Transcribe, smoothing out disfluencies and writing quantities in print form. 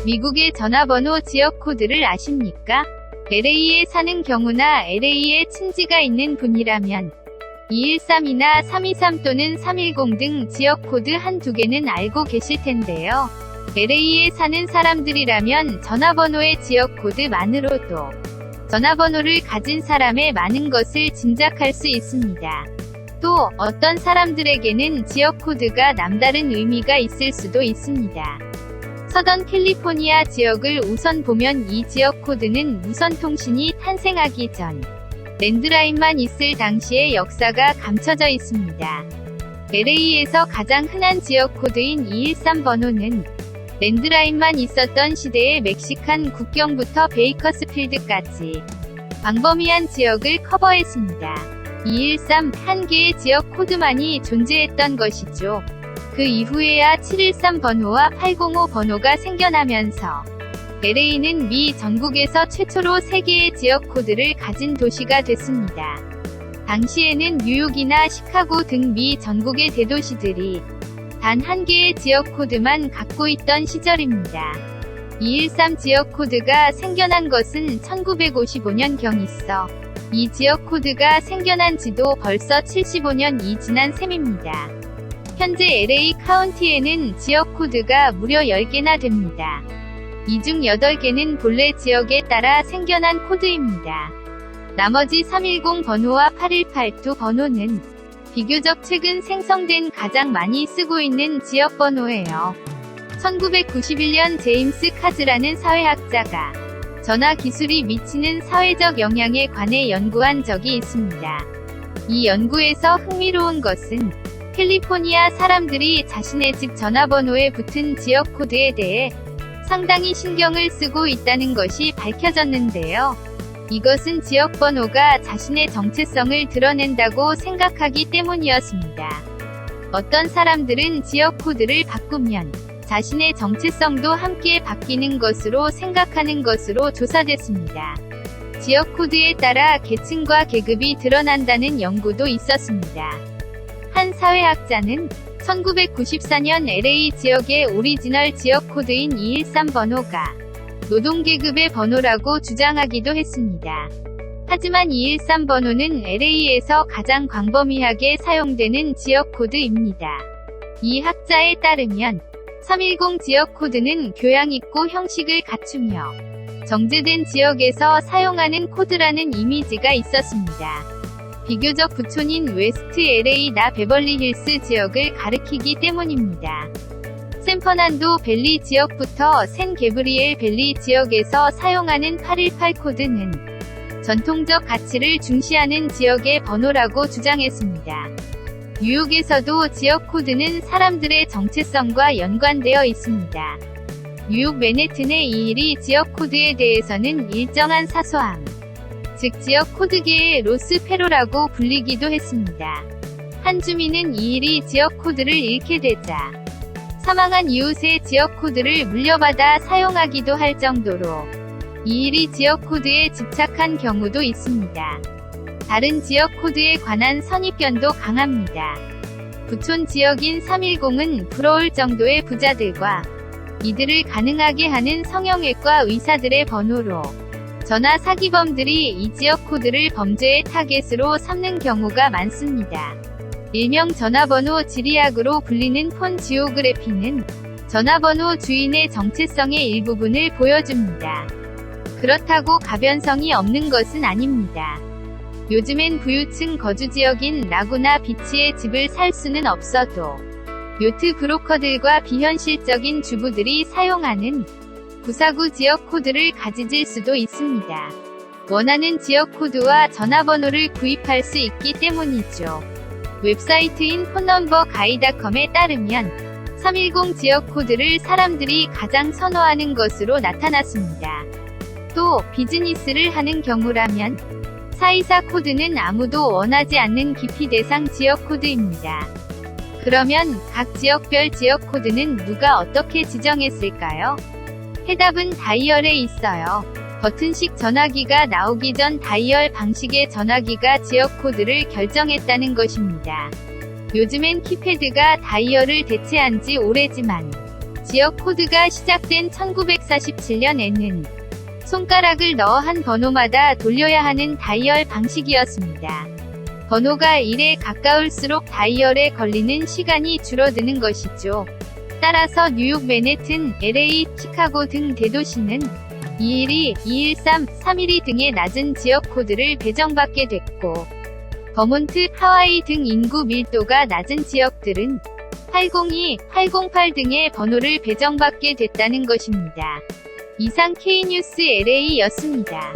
미국의 전화번호 지역 코드를 아십니까? LA에 사는 경우나 LA에 친지가 있는 분이라면 213이나 323 또는 310 등 지역 코드 한두 개는 알고 계실 텐데요. LA에 사는 사람들이라면 전화번호의 지역 코드만으로도 전화번호를 가진 사람의 많은 것을 짐작할 수 있습니다. 또 어떤 사람들에게는 지역 코드가 남다른 의미가 있을 수도 있습니다. 서던 캘리포니아 지역을 우선 보면 이 지역 코드는 무선통신이 탄생하기 전 랜드라인만 있을 당시의 역사가 감춰져 있습니다. LA에서 가장 흔한 지역 코드인 213 번호는 랜드라인만 있었던 시대의 멕시칸 국경부터 베이커스필드까지 광범위한 지역을 커버했습니다. 213, 한 개의 지역 코드만이 존재했던 것이죠. 그 이후에야 713 번호와 805 번호가 생겨나면서 LA는 미 전국에서 최초로 3개의 지역 코드를 가진 도시가 됐습니다. 당시에는 뉴욕이나 시카고 등 미 전국의 대도시들이 단 한 개의 지역 코드만 갖고 있던 시절입니다. 213 지역 코드가 생겨난 것은 1955년경 있어 이 지역 코드가 생겨난 지도 벌써 75년이 지난 셈입니다. 현재 LA 카운티에는 지역 코드가 무려 10개나 됩니다. 이 중 8개는 본래 지역에 따라 생겨난 코드입니다. 나머지 310 번호와 8182 번호는 비교적 최근 생성된 가장 많이 쓰고 있는 지역 번호예요. 1991년 제임스 카즈라는 사회학자가 전화 기술이 미치는 사회적 영향에 관해 연구한 적이 있습니다. 이 연구에서 흥미로운 것은 캘리포니아 사람들이 자신의 집 전화번호에 붙은 지역 코드에 대해 상당히 신경을 쓰고 있다는 것이 밝혀졌는데요. 이것은 지역 번호가 자신의 정체성을 드러낸다고 생각하기 때문이었습니다. 어떤 사람들은 지역 코드를 바꾸면 자신의 정체성도 함께 바뀌는 것으로 생각하는 것으로 조사됐습니다. 지역 코드에 따라 계층과 계급이 드러난다는 연구도 있었습니다. 한 사회학자는 1994년 LA 지역의 오리지널 지역 코드인 213 번호가 노동계급의 번호라고 주장하기도 했습니다. 하지만 213 번호는 LA에서 가장 광범위하게 사용되는 지역 코드입니다. 이 학자에 따르면 310 지역 코드는 교양 있고 형식을 갖추며 정제된 지역에서 사용하는 코드라는 이미지가 있었습니다. 비교적 부촌인 웨스트 LA나 베벌리힐스 지역을 가리키기 때문입니다. 샌퍼난도 밸리 지역부터 샌 게브리엘 밸리 지역에서 사용하는 818 코드는 전통적 가치를 중시하는 지역의 번호라고 주장했습니다. 뉴욕에서도 지역 코드는 사람들의 정체성과 연관되어 있습니다. 뉴욕 맨해튼의 212 지역 코드에 대해서는 일정한 사소함, 즉 지역 코드계의 로스페로라고 불리기도 했습니다. 한 주민은 212 지역 코드를 잃게 되자 사망한 이웃의 지역 코드를 물려받아 사용하기도 할 정도로 212 지역 코드에 집착한 경우도 있습니다. 다른 지역 코드에 관한 선입견도 강합니다. 부촌 지역인 310은 부러울 정도의 부자들과 이들을 가능하게 하는 성형외과 의사들의 번호로 전화 사기범들이 이 지역 코드를 범죄의 타겟으로 삼는 경우가 많습니다. 일명 전화번호 지리학으로 불리는 폰 지오그래피는 전화번호 주인의 정체성의 일부분을 보여줍니다. 그렇다고 가변성이 없는 것은 아닙니다. 요즘엔 부유층 거주지역인 라구나 비치에 집을 살 수는 없어도 요트 브로커들과 비현실적인 주부들이 사용하는 949 지역 코드를 가지질 수도 있습니다. 원하는 지역 코드와 전화번호를 구입할 수 있기 때문이죠. 웹사이트인 폰넘버가이.com에 따르면 310 지역 코드를 사람들이 가장 선호하는 것으로 나타났습니다. 또 비즈니스를 하는 경우라면 424 코드는 아무도 원하지 않는 기피 대상 지역 코드입니다. 그러면 각 지역별 지역 코드는 누가 어떻게 지정했을까요? 해답은 다이얼에 있어요. 버튼식 전화기가 나오기 전 다이얼 방식의 전화기가 지역 코드를 결정했다는 것입니다. 요즘엔 키패드가 다이얼을 대체한 지 오래지만 지역 코드가 시작된 1947년에는 손가락을 넣어 한 번호마다 돌려야 하는 다이얼 방식이었습니다. 번호가 1에 가까울수록 다이얼에 걸리는 시간이 줄어드는 것이죠. 따라서 뉴욕, 맨해튼, LA, 시카고 등 대도시는 212, 213, 312 등의 낮은 지역 코드를 배정받게 됐고, 버몬트, 하와이 등 인구 밀도가 낮은 지역들은 802, 808 등의 번호를 배정받게 됐다는 것입니다. 이상 K뉴스 LA였습니다.